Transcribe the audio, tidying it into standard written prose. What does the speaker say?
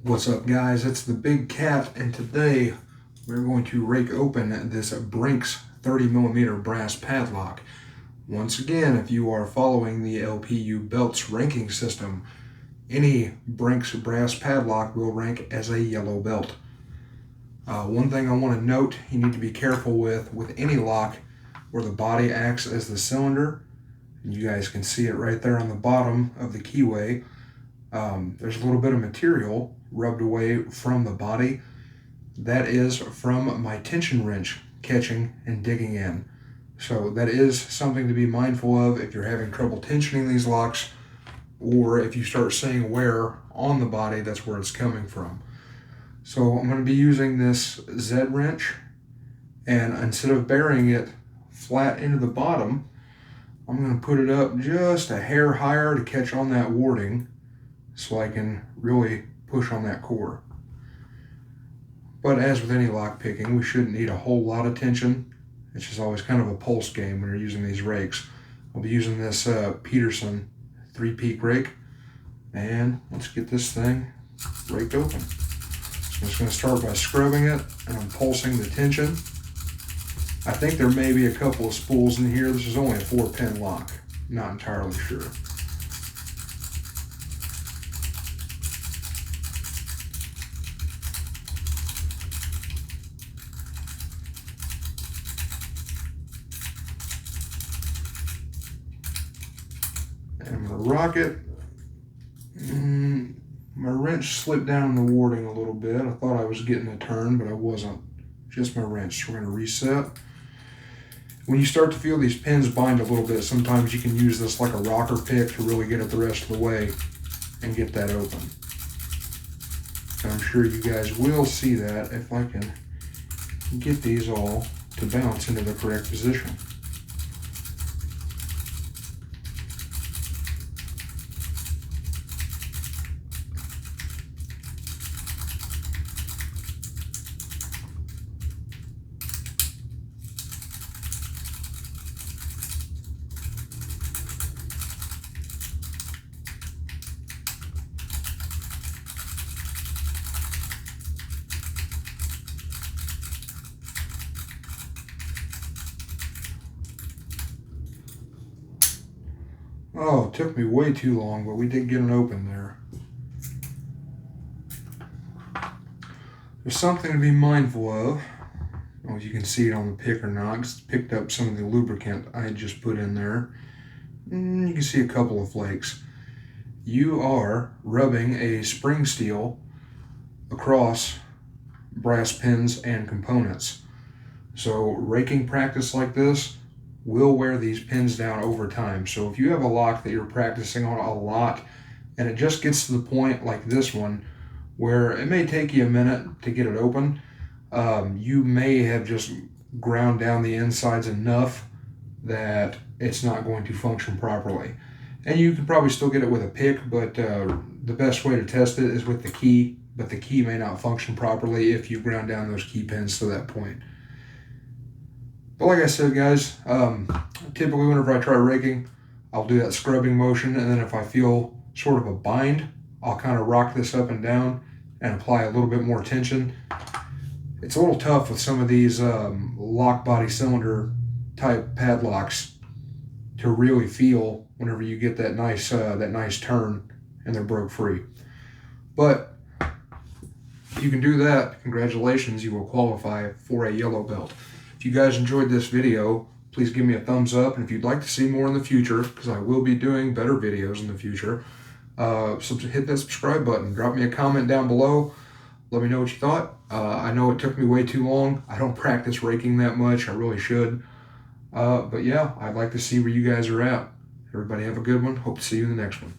What's up, guys? It's the Big Cat, and today we're going to rake open this Brinks 30mm brass padlock. Once again, if you are following the LPU belts ranking system, any Brinks brass padlock will rank as a yellow belt. One thing I want to note, you need to be careful with any lock where the body acts as the cylinder. And you guys can see it right there on the bottom of the keyway. There's a little bit of material rubbed away from the body. That is from my tension wrench catching and digging in. So that is something to be mindful of if you're having trouble tensioning these locks, or if you start seeing wear on the body, that's where it's coming from. So I'm going to be using this Z wrench, and instead of burying it flat into the bottom, I'm going to put it up just a hair higher to catch on that warding, so I can really push on that core. But as with any lock picking, we shouldn't need a whole lot of tension. It's just always kind of a pulse game when you're using these rakes. I'll be using this Peterson 3-peak rake, and let's get this thing raked open. So I'm just going to start by scrubbing it, and I'm pulsing the tension. I think there may be a couple of spools in here. This is only a 4-pin lock. Not entirely sure. And I'm going to rock it. My wrench slipped down in the warding a little bit. I thought I was getting a turn, but I wasn't. Just my wrench. So we're going to reset. When you start to feel these pins bind a little bit, sometimes you can use this like a rocker pick to really get it the rest of the way and get that open. And I'm sure you guys will see that if I can get these all to bounce into the correct position. Oh, it took me way too long, but we did get it open there. There's something to be mindful of. Well, you can see it on the pick or not. It's picked up some of the lubricant I had just put in there. You can see a couple of flakes. You are rubbing a spring steel across brass pins and components. So raking practice like this will wear these pins down over time. So if you have a lock that you're practicing on a lot and it just gets to the point like this one where it may take you a minute to get it open, you may have just ground down the insides enough that it's not going to function properly. And you can probably still get it with a pick, but the best way to test it is with the key, but the key may not function properly if you ground down those key pins to that point. But like I said, guys, typically whenever I try raking, I'll do that scrubbing motion, and then if I feel sort of a bind, I'll kind of rock this up and down and apply a little bit more tension. It's a little tough with some of these lock body cylinder type padlocks to really feel whenever you get that nice turn and they're broke free. But if you can do that, congratulations, you will qualify for a yellow belt. If you guys enjoyed this video, please give me a thumbs up, and if you'd like to see more in the future, because I will be doing better videos in the future, so hit that subscribe button. Drop me a comment down below. Let me know what you thought. I know it took me way too long. I don't practice raking that much. I really should. But yeah, I'd like to see where you guys are at. Everybody have a good one. Hope to see you in the next one.